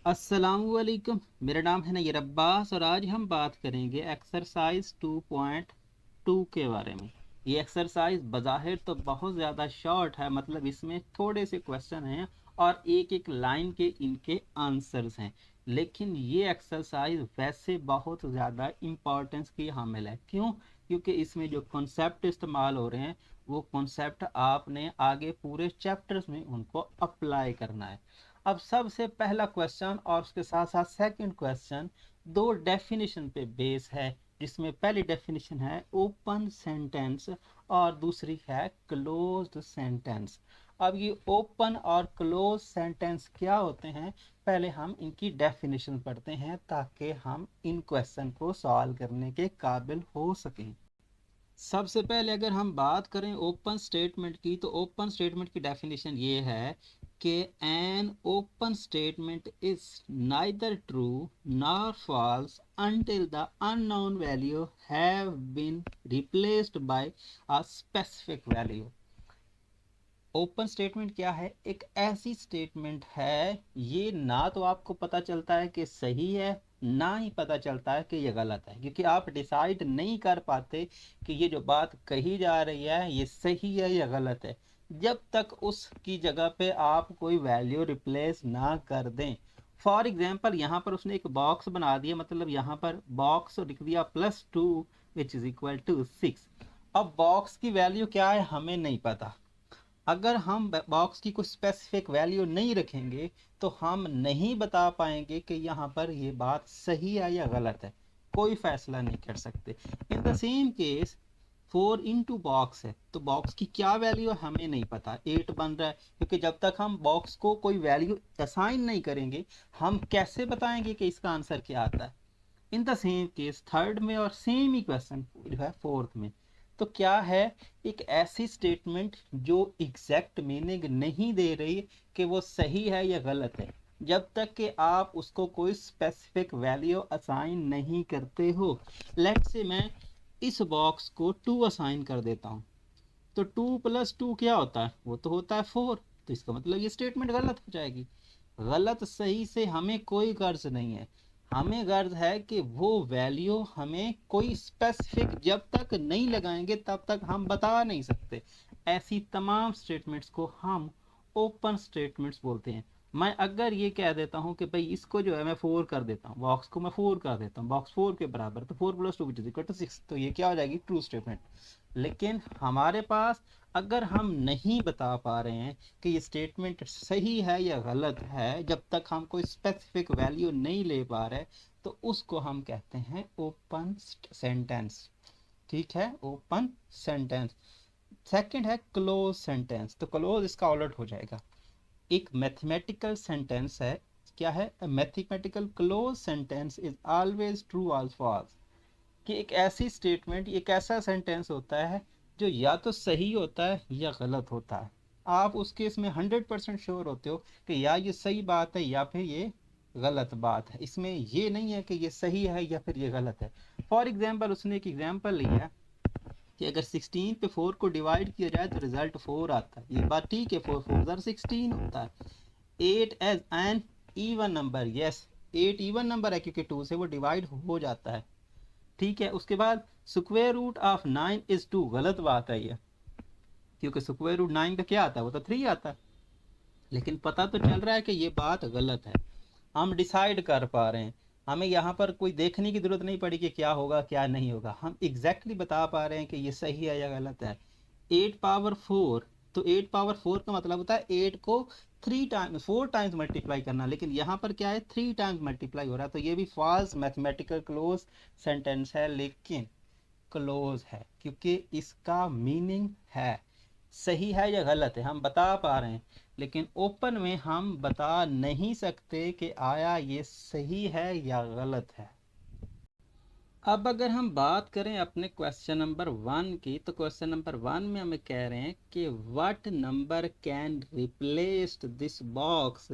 अस्सलामुअलैकुम। मेरा नाम है नैयर अब्बास और आज हम बात करेंगे एक्सरसाइज 2.2 के बारे में। ये एक्सरसाइज बज़ाहिर तो बहुत ज़्यादा शॉर्ट है, मतलब इसमें थोड़े से क्वेश्चन हैं और एक एक लाइन के इनके आंसर्स हैं, लेकिन ये एक्सरसाइज वैसे बहुत ज़्यादा इम्पोर्टेंस की हामिल है। क्यों? क्योंकि इसमें जो कॉन्सेप्ट इस्तेमाल हो रहे हैं वो कॉन्सेप्ट आपने आगे पूरे चैप्टर्स में उनको अप्लाई करना है। अब सबसे पहला क्वेश्चन और उसके साथ साथ सेकंड क्वेश्चन दो डेफिनेशन पे बेस है, जिसमें पहली डेफिनेशन है ओपन सेंटेंस और दूसरी है क्लोज्ड सेंटेंस। अब ये ओपन और क्लोज सेंटेंस क्या होते हैं, पहले हम इनकी डेफिनेशन पढ़ते हैं ताकि हम इन क्वेश्चन को सॉल्व करने के काबिल हो सकें। सबसे पहले अगर हम बात करें ओपन स्टेटमेंट की, तो ओपन स्टेटमेंट की डेफिनेशन ये है कि an open statement is neither true nor false until the unknown value have been replaced by a specific value। Open statement क्या है? एक ऐसी स्टेटमेंट है, ये ना तो आपको पता चलता है कि सही है, ना ही पता चलता है कि ये गलत है, क्योंकि आप डिसाइड नहीं कर पाते कि ये जो बात कही जा रही है ये सही है या गलत है, जब तक उसकी जगह पे आप कोई वैल्यू रिप्लेस ना कर दें। फॉर एग्जाम्पल यहाँ पर उसने एक बॉक्स बना दिया, मतलब यहाँ पर बॉक्स लिख दिया +2 विच इज इक्वल टू 6। अब बॉक्स की वैल्यू क्या है हमें नहीं पता। अगर हम बॉक्स की कुछ स्पेसिफिक वैल्यू नहीं रखेंगे तो हम नहीं बता पाएंगे कि यहाँ पर ये बात सही है या गलत है, कोई फैसला नहीं कर सकते। In the same case 4 into box है, तो बॉक्स की क्या वैल्यू है हमें नहीं पता, 8 बन रहा है, क्योंकि जब तक हम बॉक्स को कोई वैल्यू असाइन नहीं करेंगे हम कैसे बताएंगे कि इसका आंसर क्या आता है। In the same case third में और सेम ही क्वेश्चन जो है फोर्थ में, तो क्या है, एक ऐसी स्टेटमेंट जो एग्जैक्ट मीनिंग नहीं दे रही कि वो सही है या गलत है, जब तक कि आप उसको कोई स्पेसिफिक वैल्यू असाइन नहीं करते हो। लेट्स से मैं इस बॉक्स को 2 असाइन कर देता हूँ, तो 2 + 2 क्या होता है? वो तो होता है 4। तो इसका मतलब ये स्टेटमेंट गलत हो जाएगी। गलत सही से हमें कोई गर्ज नहीं है, हमें गर्ज है कि वो वैल्यू हमें कोई स्पेसिफिक जब तक नहीं लगाएंगे तब तक हम बता नहीं सकते। ऐसी तमाम स्टेटमेंट्स को हम ओपन स्टेटमेंट्स बोलते हैं। मैं अगर ये कह देता हूँ कि भाई इसको जो है मैं 4 कर देता हूँ, बॉक्स को मैं 4 कर देता हूँ, बॉक्स 4 के बराबर, तो 4 + 2 विच इज इक्वल टू 6, तो ये क्या हो जाएगी? True statement. लेकिन हमारे पास अगर हम नहीं बता पा रहे हैं कि ये स्टेटमेंट सही है या गलत है, जब तक हम कोई स्पेसिफिक वैल्यू नहीं ले पा रहे, तो उसको हम कहते हैं ओपन सेंटेंस। ठीक है, ओपन सेंटेंस। सेकंड है क्लोज सेंटेंस, तो क्लोज इसका उलट हो जाएगा। एक मैथमेटिकल सेंटेंस है, क्या है? Mathematical clause sentence is always true और फॉल्स। कि एक ऐसी स्टेटमेंट, एक ऐसा सेंटेंस होता है जो या तो सही होता है या गलत होता है। आप उस केस में 100% श्योर होते हो कि या ये सही बात है या फिर ये गलत बात है, इसमें ये नहीं है कि ये सही है या फिर ये गलत है। फॉर एग्जाम्पल उसने एक एग्जाम्पल लिया कि अगर 16 पे 4 को डिवाइड किया जाए तो रिजल्ट 4 आता है, ये बात ठीक है, 4 4 16 होता है। 8 as an even number, yes 8 even number है क्योंकि 2 से वो डिवाइड हो जाता है। ठीक है, उसके बाद स्क्वायर रूट ऑफ 9 is 2, गलत बात है ये, क्योंकि स्क्वायर रूट 9 का क्या आता है? वो तो 3 आता है। लेकिन पता तो चल रहा है कि ये बात गलत है, हम डिसाइड कर पा रहे हैं, हमें यहाँ पर कोई देखने की जरूरत नहीं पड़ी कि क्या होगा क्या नहीं होगा, हम एग्जैक्टली बता पा रहे हैं कि ये सही है या गलत है। 8 पावर 4, तो 8 पावर 4 का मतलब होता है 8 को 4 टाइम्स मल्टीप्लाई करना, लेकिन यहाँ पर क्या है? 3 टाइम्स मल्टीप्लाई हो रहा है, तो ये भी फॉल्स मैथमेटिकल क्लोज सेंटेंस है, लेकिन क्लोज है क्योंकि इसका मीनिंग है। सही है या गलत है हम बता पा रहे हैं, लेकिन ओपन में हम बता नहीं सकते कि आया ये सही है या गलत है। अब अगर हम बात करें अपने क्वेश्चन नंबर 1 की, तो क्वेश्चन नंबर 1 में हमें कह रहे हैं कि what number can replace this box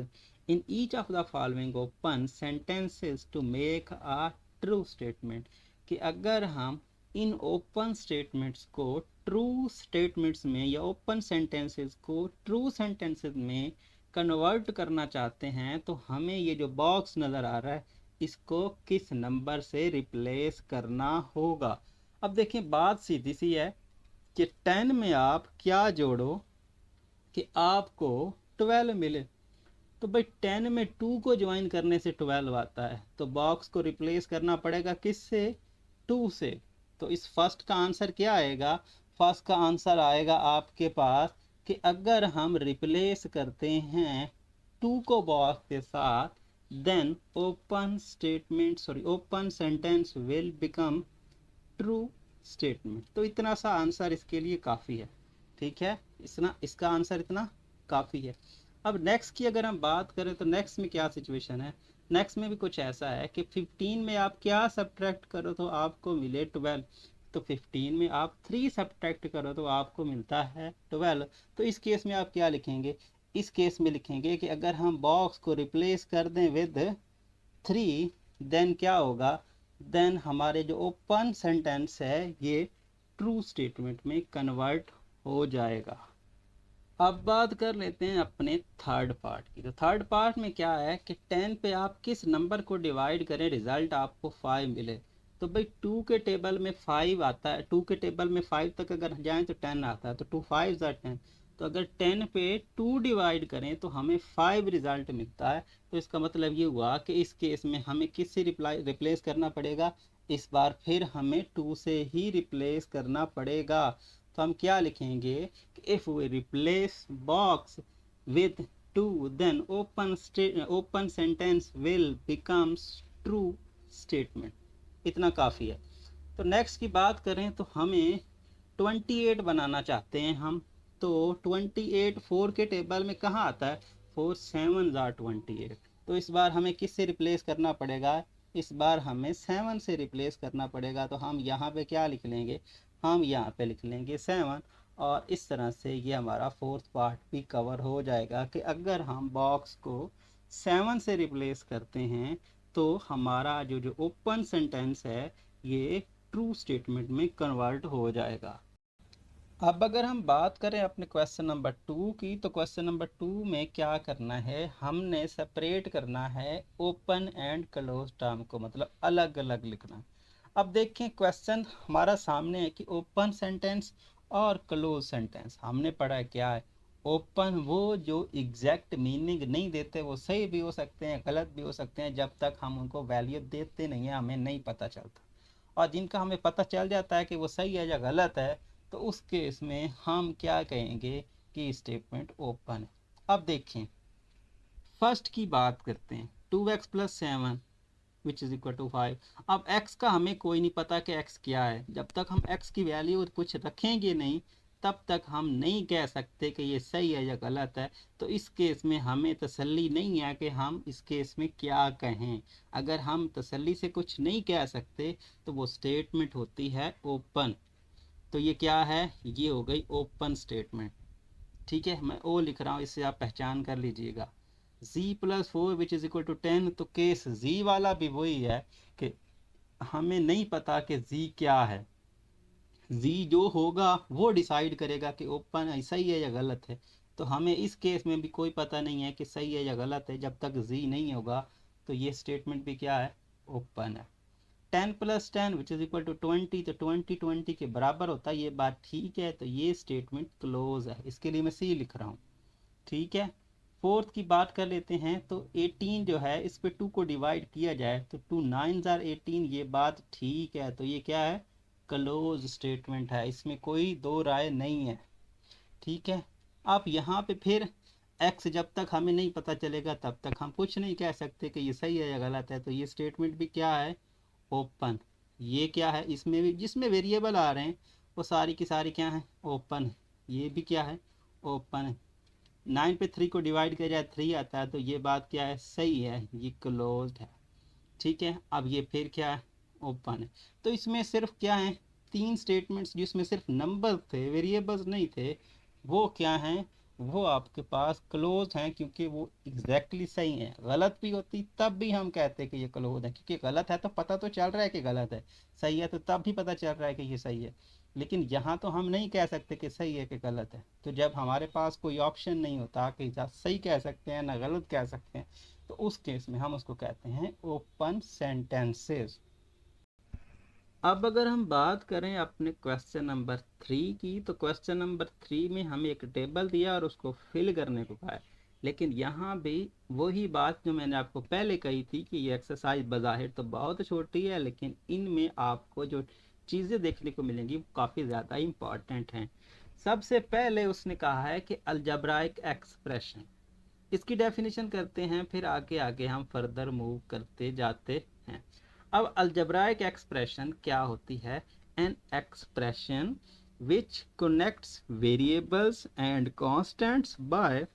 in each of the following open sentences to make a true statement. कि अगर हम इन ओपन स्टेटमेंट्स को ट्रू स्टेटमेंट्स में या ओपन सेंटेंसेस को ट्रू सेंटेंसेस में कन्वर्ट करना चाहते हैं तो हमें ये जो बॉक्स नज़र आ रहा है इसको किस नंबर से रिप्लेस करना होगा। अब देखिए बात सीधी सी है कि 10 में आप क्या जोड़ो कि आपको 12 मिले। तो भाई 10 में 2 को ज्वाइन करने से 12 आता है, तो बॉक्स को रिप्लेस करना पड़ेगा किससे? 2 से। तो इस फर्स्ट का आंसर क्या आएगा? फर्स्ट का आंसर आएगा आपके पास कि अगर हम रिप्लेस करते हैं 2 को बॉक्स के साथ, then open sentence will become true statement. तो इतना सा आंसर इसके लिए काफ़ी है। ठीक है, इसका आंसर इतना काफ़ी है। अब नेक्स्ट की अगर हम बात करें तो नेक्स्ट में क्या सिचुएशन है? नेक्स्ट में भी कुछ ऐसा है कि 15 में आप क्या सब्ट्रैक्ट करो तो आपको मिले 12। तो 15 में आप 3 सब्ट्रैक्ट करो तो आपको मिलता है 12। तो इस केस में आप क्या लिखेंगे? इस केस में लिखेंगे कि अगर हम बॉक्स को रिप्लेस कर दें विद 3, देन क्या होगा? देन हमारे जो ओपन सेंटेंस है ये ट्रू स्टेटमेंट में कन्वर्ट हो जाएगा। अब बात कर लेते हैं अपने थर्ड पार्ट की। तो थर्ड पार्ट में क्या है कि 10 पे आप किस नंबर को डिवाइड करें रिजल्ट आपको 5 मिले। तो भाई 2 के टेबल में 5 आता है, 2 के टेबल में 5 तक अगर जाएं तो 10 आता है, तो 2 5 आर 10। तो अगर 10 पे 2 डिवाइड करें तो हमें 5 रिजल्ट मिलता है। तो इसका मतलब ये हुआ कि इस केस में हमें किससे रिप्लेस करना पड़ेगा? इस बार फिर हमें 2 से ही रिप्लेस करना पड़ेगा। तो हम क्या लिखेंगे कि if we replace box with 2 then open sentence will becomes true statement। इतना काफ़ी है। तो नेक्स्ट की बात करें तो हमें 28 बनाना चाहते हैं हम। तो 28 4 के टेबल में कहाँ आता है? 4 7 आर 28। तो इस बार हमें किस से रिप्लेस करना पड़ेगा? इस बार हमें 7 से रिप्लेस करना पड़ेगा। तो हम यहाँ पे क्या लिख लेंगे? हम यहाँ पे लिख लेंगे 7। और इस तरह से ये हमारा फोर्थ पार्ट भी कवर हो जाएगा कि अगर हम बॉक्स को 7 से रिप्लेस करते हैं तो हमारा जो ओपन सेंटेंस है ये ट्रू स्टेटमेंट में कन्वर्ट हो जाएगा। अब अगर हम बात करें अपने क्वेश्चन नंबर 2 की, तो क्वेश्चन नंबर 2 में क्या करना है? हमने सेपरेट करना है ओपन एंड क्लोज टर्म को, मतलब अलग अलग लिखना। अब देखें क्वेश्चन हमारा सामने है कि ओपन सेंटेंस और क्लोज सेंटेंस। हमने पढ़ा क्या है? ओपन वो जो एग्जैक्ट मीनिंग नहीं देते, वो सही भी हो सकते हैं गलत भी हो सकते हैं, जब तक हम उनको वैल्यू देते नहीं हैं हमें नहीं पता चलता। और जिनका हमें पता चल जाता है कि वो सही है या गलत है, तो उस केस में हम क्या कहेंगे कि स्टेटमेंट ओपन है। अब देखें फर्स्ट की बात करते हैं, 2x plus 7 which is equal to 5। अब x का हमें कोई नहीं पता कि x क्या है। जब तक हम x की वैल्यू कुछ रखेंगे नहीं तब तक हम नहीं कह सकते कि ये सही है या गलत है। तो इस केस में हमें तसल्ली नहीं है कि हम इस केस में क्या कहें। अगर हम तसल्ली से कुछ नहीं कह सकते तो वो स्टेटमेंट होती है ओपन। तो ये क्या है? ये हो गई ओपन स्टेटमेंट। ठीक है, मैं ओ लिख रहा हूँ, इससे आप पहचान कर लीजिएगा। z plus 4 which is equal to 10। तो केस z वाला भी वही है कि हमें नहीं पता कि z क्या है। z जो होगा वो डिसाइड करेगा कि ओपन सही है या गलत है। तो हमें इस केस में भी कोई पता नहीं है कि सही है या गलत है। जब तक z नहीं होगा तो ये स्टेटमेंट भी क्या है? ओपन है। 10 plus 10 which is equal to 20। तो 20 के बराबर होता है, ये बात ठीक है। तो ये स्टेटमेंट क्लोज है, इसके लिए मैं सी लिख रहा हूँ। ठीक है, फोर्थ की बात कर लेते हैं। तो 18 जो है इस पे 2 को डिवाइड किया जाए तो 2 9 आर 18, ये बात ठीक है। तो ये क्या है? क्लोज स्टेटमेंट है, इसमें कोई दो राय नहीं है। ठीक है, आप यहाँ पे फिर एक्स जब तक हमें नहीं पता चलेगा तब तक हम कुछ नहीं कह सकते कि ये सही है या गलत है। तो ये स्टेटमेंट भी क्या है? ओपन। ये क्या है? इसमें भी जिसमें वेरिएबल आ रहे हैं वो सारी की सारी क्या है? ओपन है। ये भी क्या है? ओपन है। 9 पे 3 को डिवाइड किया जाए 3 आता है, तो ये बात क्या है? सही है, ये क्लोज्ड है। ठीक है, अब ये फिर क्या है? ओपन है। तो इसमें सिर्फ क्या है? 3 स्टेटमेंट्स जिसमें सिर्फ नंबर थे, वेरिएबल्स नहीं थे, वो क्या हैं? वो आपके पास क्लोज हैं, क्योंकि वो एग्जैक्टली सही हैं। गलत भी होती तब भी हम कहते हैं कि ये क्लोज है, क्योंकि गलत है तो पता तो चल रहा है कि गलत है, सही है तो तब भी पता चल रहा है कि ये सही है। लेकिन यहाँ तो हम नहीं कह सकते कि सही है कि गलत है। तो जब हमारे पास कोई ऑप्शन नहीं होता कि जा सही कह सकते हैं ना गलत कह सकते हैं, तो उस केस में हम उसको कहते हैं ओपन सेंटेंसेस। अब अगर हम बात करें अपने क्वेश्चन नंबर 3 की, तो क्वेश्चन नंबर 3 में हमें एक टेबल दिया और उसको फिल करने को कहा है। लेकिन यहाँ भी वही बात जो मैंने आपको पहले कही थी कि ये एक्सरसाइज बज़ाहिर तो बहुत छोटी है, लेकिन इनमें आपको जो चीज़ें देखने को मिलेंगी वो काफ़ी ज़्यादा इम्पॉर्टेंट हैं। सबसे पहले उसने कहा है कि अलजब्राइक एक्सप्रेशन, इसकी डेफिनेशन करते हैं, फिर आगे आगे हम फर्दर मूव करते जाते हैं। अब अलजब्राइक एक्सप्रेशन क्या होती है? An expression which connects variables and constants bye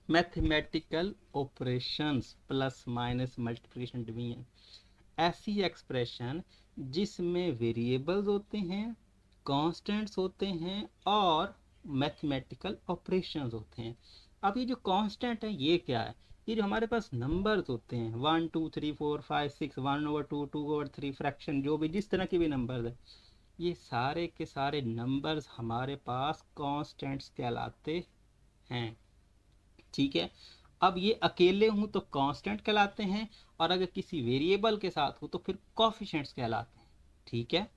mathematical operations plus minus multiplication division. ऐसी एक्सप्रेशन जिसमें वेरिएबल्स होते हैं, कांस्टेंट्स होते हैं और मैथमेटिकल ऑपरेशंस होते हैं। अब ये जो कांस्टेंट है ये क्या है? ये जो हमारे पास नंबर्स होते हैं 1 2 3 4 5 6 1/2 2/3 फ्रैक्शन, जो भी जिस तरह के भी नंबर्स है, ये सारे के सारे नंबर्स हमारे पास कांस्टेंट्स कहलाते हैं। ठीक है। अब ये अकेले हूं तो कांस्टेंट कहलाते हैं, और अगर किसी वेरिएबल के साथ हो तो फिर कॉफिशिएंट्स कहलाते हैं। ठीक है।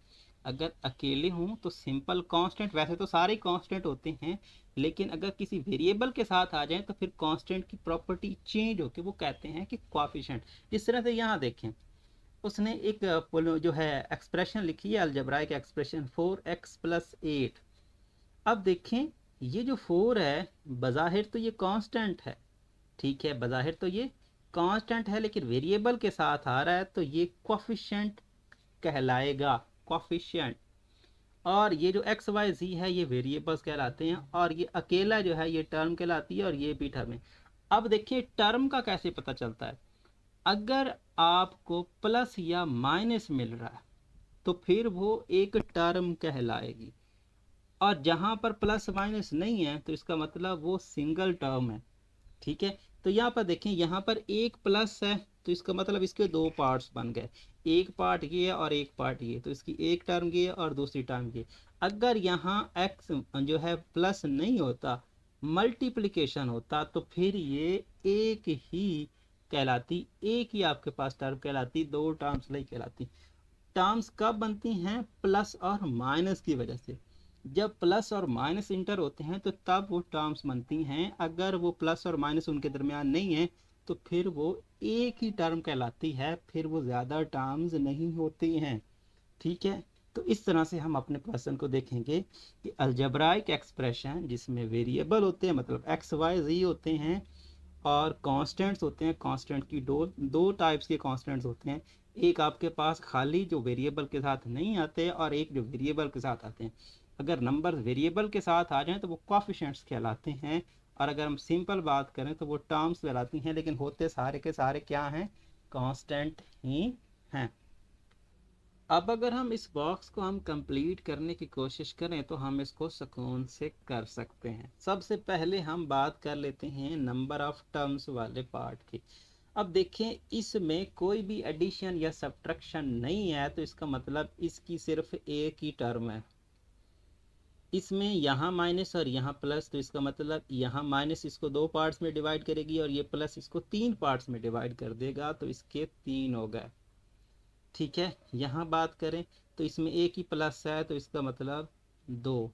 अगर अकेले हूं तो सिंपल कांस्टेंट, वैसे तो सारे कांस्टेंट होते हैं, लेकिन अगर किसी वेरिएबल के साथ आ जाए तो फिर कांस्टेंट की प्रॉपर्टी चेंज होकर वो कहते हैं कि कॉफिशिएंट। जिस तरह से यहाँ देखें, उसने एक जो है एक्सप्रेशन लिखी है, अलजेब्राइक एक्सप्रेशन 4x+8। अब देखें, ये जो 4 है बज़ाहिर तो ये कांस्टेंट है। ठीक है, बज़ाहिर तो ये कांस्टेंट है, लेकिन वेरिएबल के साथ आ रहा है तो ये कोफिशिएंट कहलाएगा, कोफिशिएंट। और ये जो एक्स वाई जी है ये वेरिएबल्स कहलाते हैं, और ये अकेला जो है ये टर्म कहलाती है, और ये भी टर्म है। अब देखिए टर्म का कैसे पता चलता है? अगर आपको प्लस या माइनस मिल रहा है तो फिर वो एक टर्म कहलाएगी, और जहां पर प्लस माइनस नहीं है तो इसका मतलब वो सिंगल टर्म है। ठीक है। तो यहाँ पर देखें, यहाँ पर एक प्लस है तो इसका मतलब इसके दो पार्ट्स बन गए, एक पार्ट ये है और एक पार्ट ये, तो इसकी एक टर्म ये और दूसरी टर्म ये। अगर यहाँ x जो है प्लस नहीं होता, मल्टीप्लिकेशन होता, तो फिर ये एक ही कहलाती, एक ही आपके पास टर्म कहलाती, दो टर्म्स नहीं कहलाती। टर्म्स कब बनती हैं? प्लस और माइनस की वजह से। जब प्लस और माइनस इंटर होते हैं तो तब वो टर्म्स बनती हैं। अगर वो प्लस और माइनस उनके दरमियान नहीं है तो फिर वो एक ही टर्म कहलाती है, फिर वो ज़्यादा टर्म्स नहीं होती हैं। ठीक है। तो इस तरह से हम अपने क्वेश्चन को देखेंगे कि अलजेब्राइक एक्सप्रेशन जिसमें वेरिएबल होते हैं, मतलब एक्स वाई जी होते हैं, और कांस्टेंट्स होते हैं। कांस्टेंट की दो दो टाइप्स के कांस्टेंट्स होते हैं, एक आपके पास खाली जो वेरिएबल के साथ नहीं आते, और एक जो वेरिएबल के साथ आते हैं। अगर नंबर वेरिएबल के साथ आ जाएं तो वो कोफिशिएंट्स कहलाते हैं, और अगर हम सिंपल बात करें तो वो टर्म्स कहलाती हैं, लेकिन होते सारे के सारे क्या हैं? कांस्टेंट ही हैं। अब अगर हम इस बॉक्स को हम कंप्लीट करने की कोशिश करें तो हम इसको सुकून से कर सकते हैं। सबसे पहले हम बात कर लेते हैं नंबर ऑफ टर्म्स वाले पार्ट की। अब देखें, इसमें कोई भी एडिशन या सब्ट्रैक्शन नहीं है, तो इसका मतलब इसकी सिर्फ एक ही टर्म है। इसमें यहाँ माइनस और यहाँ प्लस, तो इसका मतलब यहाँ माइनस इसको दो पार्ट्स में डिवाइड करेगी और ये प्लस इसको तीन पार्ट्स में डिवाइड कर देगा, तो इसके तीन हो गए। ठीक है। यहाँ बात करें तो इसमें एक ही प्लस है, तो इसका मतलब दो।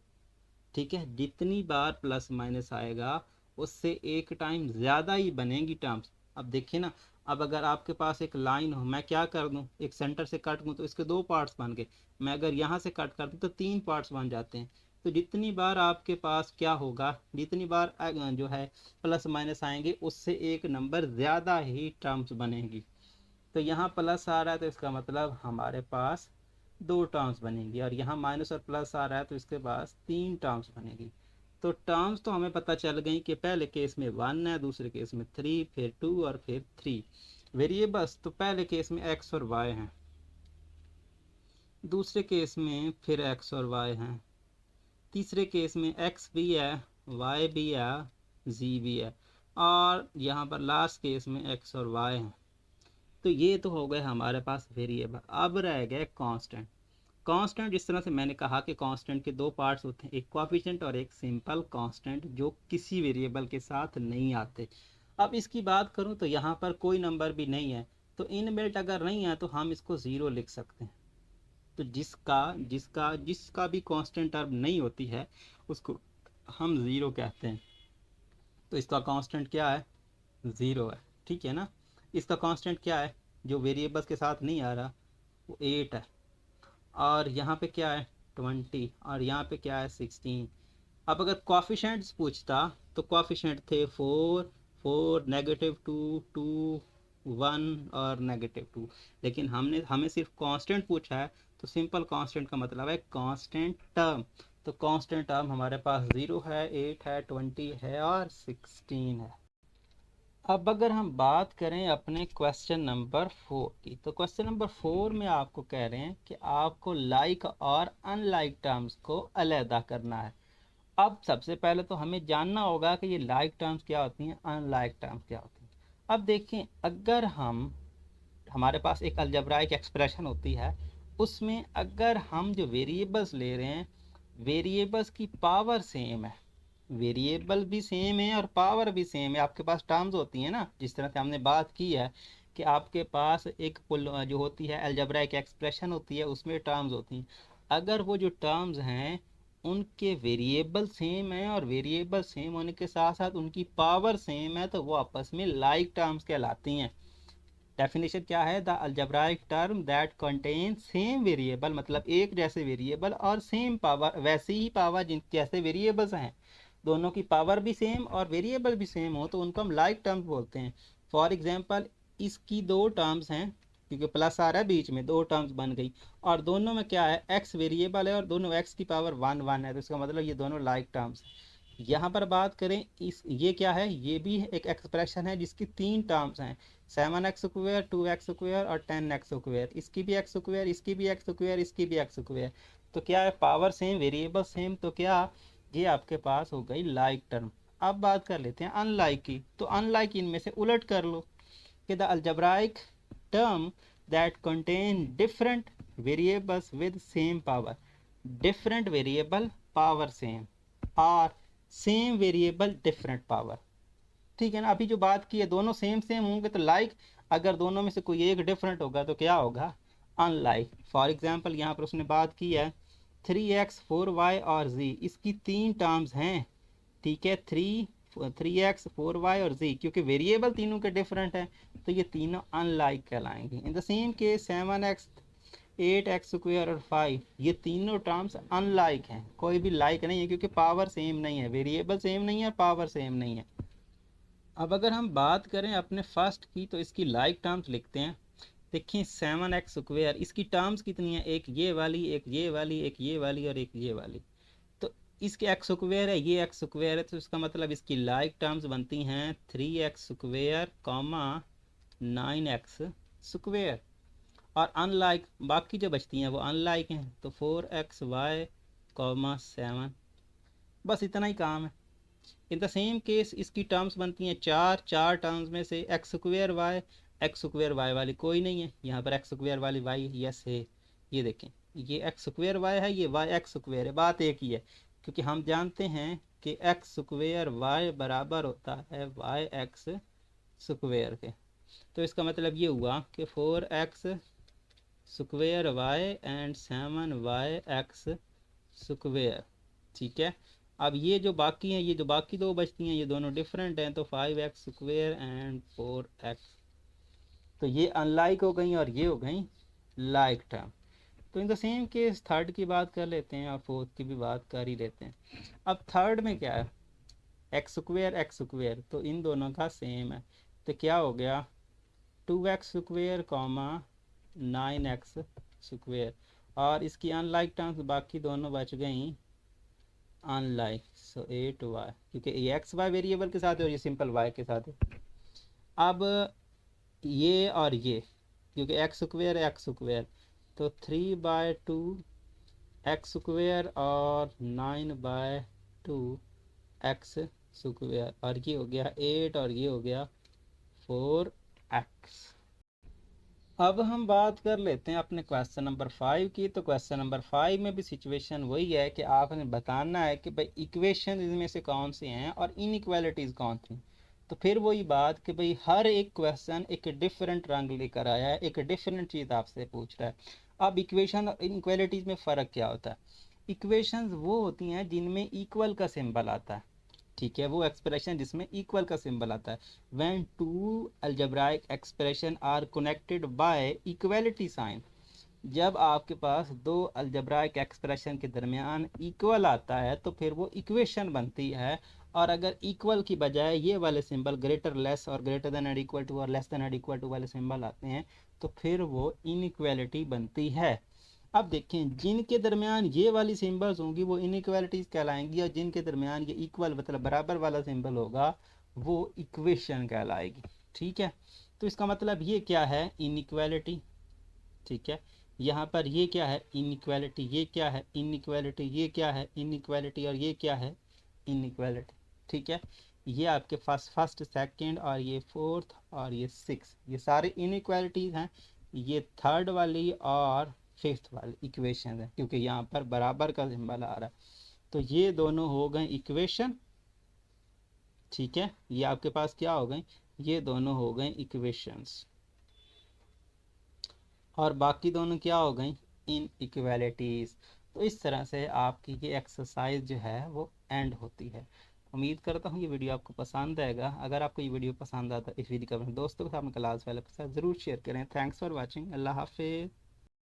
ठीक है। जितनी बार प्लस माइनस आएगा उससे एक टाइम ज़्यादा ही बनेंगी टर्म्स। अब देखिए ना, अब अगर आपके पास एक लाइन हो, मैं क्या कर दूं, एक सेंटर से कट दूं तो इसके दो पार्ट्स बन गए। मैं अगर यहाँ से कट कर दूं तो तीन पार्ट्स बन जाते हैं। तो जितनी बार आपके पास क्या होगा, जितनी बार जो है प्लस माइनस आएंगे उससे एक नंबर ज़्यादा ही टर्म्स बनेंगी। तो यहाँ प्लस आ रहा है तो इसका मतलब हमारे पास दो टर्म्स बनेंगी, और यहाँ माइनस और प्लस आ रहा है तो इसके पास तीन टर्म्स बनेगी। तो टर्म्स तो हमें पता चल गई कि पहले केस में 1 है, दूसरे केस में 3, फिर 2 और फिर 3। वेरिएबल्स तो पहले केस में x और y हैं, दूसरे केस में फिर x और y हैं, तीसरे केस में x भी है, y भी है, z भी है, और यहाँ पर लास्ट केस में x और y हैं। तो ये तो हो गए हमारे पास वेरिएबल। अब रह गए कांस्टेंट। कांस्टेंट, जिस तरह से मैंने कहा कि कांस्टेंट के दो पार्ट्स होते हैं, एक कोएफिशिएंट और एक सिंपल कांस्टेंट, जो किसी वेरिएबल के साथ नहीं आते। अब इसकी बात करूं तो यहाँ पर कोई नंबर भी नहीं है, तो इनबिल्ट अगर नहीं है तो हम इसको ज़ीरो लिख सकते हैं। तो जिसका जिसका जिसका भी कांस्टेंट टर्म नहीं होती है उसको हम ज़ीरो कहते हैं। तो इसका कांस्टेंट क्या है? ज़ीरो है, ठीक है ना। इसका कांस्टेंट क्या है जो वेरिएबल्स के साथ नहीं आ रहा? वो 8 है। और यहाँ पे क्या है? 20। और यहाँ पे क्या है? 16। अब अगर कोएफिशिएंट्स पूछता तो कोएफिशिएंट थे 4, 4, -2, 2, 1 और -2। लेकिन हमें सिर्फ कांस्टेंट पूछा है, तो सिंपल कांस्टेंट का मतलब है कांस्टेंट टर्म। तो कांस्टेंट टर्म हमारे पास 0 है, 8 है, 20 है और 16 है। अब अगर हम बात करें अपने क्वेश्चन नंबर 4 की, तो क्वेश्चन नंबर 4 में आपको कह रहे हैं कि आपको लाइक और अनलाइक टर्म्स को अलहदा करना है। अब सबसे पहले तो हमें जानना होगा कि ये लाइक टर्म्स क्या होती हैं, अनलाइक टर्म्स क्या होती हैं। अब देखें, अगर हमारे पास एक अलजेब्राइक एक्सप्रेशन होती है, उसमें अगर हम जो वेरिएबल्स ले रहे हैं, वेरिएबल्स की पावर सेम है, वेरिएबल भी सेम है और पावर भी सेम है। आपके पास टर्म्स होती हैं ना, जिस तरह से हमने बात की है कि आपके पास एक जो होती है अलजेब्राइक एक्सप्रेशन होती है, उसमें टर्म्स होती हैं। अगर वो जो टर्म्स हैं उनके वेरिएबल सेम है और वेरिएबल सेम होने के साथ साथ उनकी पावर सेम है, तो वो आपस में लाइक टर्म्स कहलाती हैं। डेफिनेशन क्या है? The algebraic term that contain same variable, मतलब एक जैसे वेरिएबल और सेम पावर, वैसी ही पावर जिन जैसे वेरिएबल्स हैं, दोनों की पावर भी सेम और वेरिएबल भी सेम हो, तो उनको हम लाइक टर्म्स बोलते हैं। फॉर एग्जांपल, इसकी दो टर्म्स हैं, क्योंकि प्लस आ रहा है बीच में, दो टर्म्स बन गई और दोनों में क्या है? एक्स वेरिएबल है और दोनों एक्स की पावर 1 1 है, तो इसका मतलब ये दोनों लाइक टर्म्स। यहाँ पर बात करें, इस ये क्या है? ये भी एक एक्सप्रेशन है जिसकी तीन टर्म्स हैं, 7x², 2x² और 10x²। इसकी भी x², इसकी भी x², इसकी भी x²। तो क्या है? पावर सेम, वेरिएबल सेम, तो क्या ये आपके पास हो गई लाइक टर्म। अब बात कर लेते हैं अनलाइक की। तो अनलाइक इनमें से उलट कर लो कि the algebraic term that contain different variables with same power, different variable power same, और सेम वेरिएबल डिफरेंट पावर। ठीक है ना। अभी जो बात की है दोनों सेम सेम होंगे तो लाइक, अगर दोनों में से कोई एक डिफरेंट होगा तो क्या होगा? अनलाइक। फॉर एग्जांपल, यहाँ पर उसने बात की है 3x 4y और z, इसकी तीन टर्म्स हैं, ठीक है, 3x 4y और z, क्योंकि वेरिएबल तीनों के डिफरेंट हैं तो ये तीनों अनलाइक कहलाएंगे। In the same case 7x 8x² और 5, ये तीनों टर्म्स अनलाइक हैं, कोई भी लाइक नहीं है, क्योंकि पावर सेम नहीं है, वेरिएबल सेम नहीं है, पावर सेम नहीं है। अब अगर हम बात करें अपने फर्स्ट की, तो इसकी लाइक टर्म्स लिखते हैं। देखिए 7x², इसकी टर्म्स कितनी है? एक ये वाली, एक ये वाली, एक ये वाली और एक ये वाली। तो इसके x² है, ये x² है, तो इसका मतलब इसकी लाइक टर्म्स बनती हैं 3x², 9x²। और अनलाइक बाकी जो बचती हैं वो अनलाइक हैं, तो 4xy, 7। बस इतना ही काम है। इन द सेम केस इसकी टर्म्स बनती हैं चार, चार टर्म्स में से x²y, x²y वाली कोई नहीं है, यहाँ पर x² वाली y यस है। ये देखें, ये x²y है, ये y x² है, बात एक ही है, क्योंकि हम जानते हैं कि x²y बराबर होता है y(x²) के। तो इसका मतलब ये हुआ कि 4x² y एंड 7y(x²), ठीक है। अब ये जो बाकी हैं, ये जो बाकी दो बचती हैं, ये दोनों डिफरेंट हैं, तो 5x² एंड 4x, तो ये अनलाइक हो गई और ये हो गई लाइक टर्म। तो in the same case third की बात कर लेते हैं और फोर्थ की भी बात कर ही लेते हैं। अब थर्ड में क्या है? x², तो इन दोनों का सेम है, तो क्या हो गया? 2x², 9x²। और इसकी अनलाइक टर्म्स बाकी दोनों बच गई अनलाइक, सो 8y, क्योंकि ये xy वेरिएबल के साथ है और ये सिंपल y के साथ है। अब ये और ये, क्योंकि x², तो 3/2 x² और 9/2 x², और ये हो गया 8 और ये हो गया 4x। अब हम बात कर लेते हैं अपने क्वेश्चन नंबर 5 की। तो क्वेश्चन नंबर 5 में भी सिचुएशन वही है कि आपने बताना है कि भाई इक्वेशन इनमें से कौन से हैं और इनइक्वालिटीज कौन थी। तो फिर वही बात कि भाई हर एक क्वेश्चन एक डिफरेंट रंग लेकर आया है, एक डिफरेंट चीज़ आपसे पूछ रहा है। अब इक्वेशन और इनइक्वालिटीज में फ़र्क क्या होता है? इक्वेशंस वो होती हैं जिनमें इक्वल का सिंबल आता है, ठीक है, वो एक्सप्रेशन जिसमें इक्वल का सिंबल आता है। When two algebraic expression are connected by equality sign, जब आपके पास दो अलजेब्राइक एक्सप्रेशन के दरमियान इक्वल आता है तो फिर वो इक्वेशन बनती है। और अगर इक्वल की बजाय ये वाले सिंबल ग्रेटर लेस और greater than and equal to और less than and equal to वाले सिंबल आते हैं तो फिर वो इनइक्वालिटी बनती है। अब देखें, जिनके दरमियान ये वाली सिंबल्स होंगी वो इनइक्वालिटीज कहलाएंगी, और जिनके दरमियान ये इक्वल मतलब बराबर वाला सिंबल होगा वो इक्वेशन कहलाएगी। ठीक है, तो इसका मतलब ये क्या है? इनइक्वालिटी। ठीक है, यहाँ पर ये क्या है? इनइक्वालिटी। ये क्या है? इनइक्वालिटी। ये क्या है? इनइक्वालिटी। और ये क्या है? इनइक्वालिटी। ठीक है, ये आपके पास फर्स्ट, सेकंड और ये फोर्थ और ये सिक्स, ये सारे इनइक्वालिटीज हैं। ये थर्ड वाली और फिफ्थ वाली इक्वेशन है, क्योंकि यहाँ पर बराबर का सिंबल आ रहा है। तो ये दोनों हो गए इक्वेशन। ठीक है, ये आपके पास क्या हो गए? ये दोनों हो गए इक्वेशंस। और बाकी दोनों क्या हो गई? इन इक्वालिटीज़। तो इस तरह से आपकी ये एक्सरसाइज जो है वो एंड होती है। उम्मीद करता हूँ ये वीडियो आपको पसंद आएगा। अगर आपको ये वीडियो पसंद आता है इस वीडियो को अपने दोस्तों के साथ, क्लास वालों के साथ ज़रूर शेयर करें। Thanks for watching. अल्लाह हाफिज़।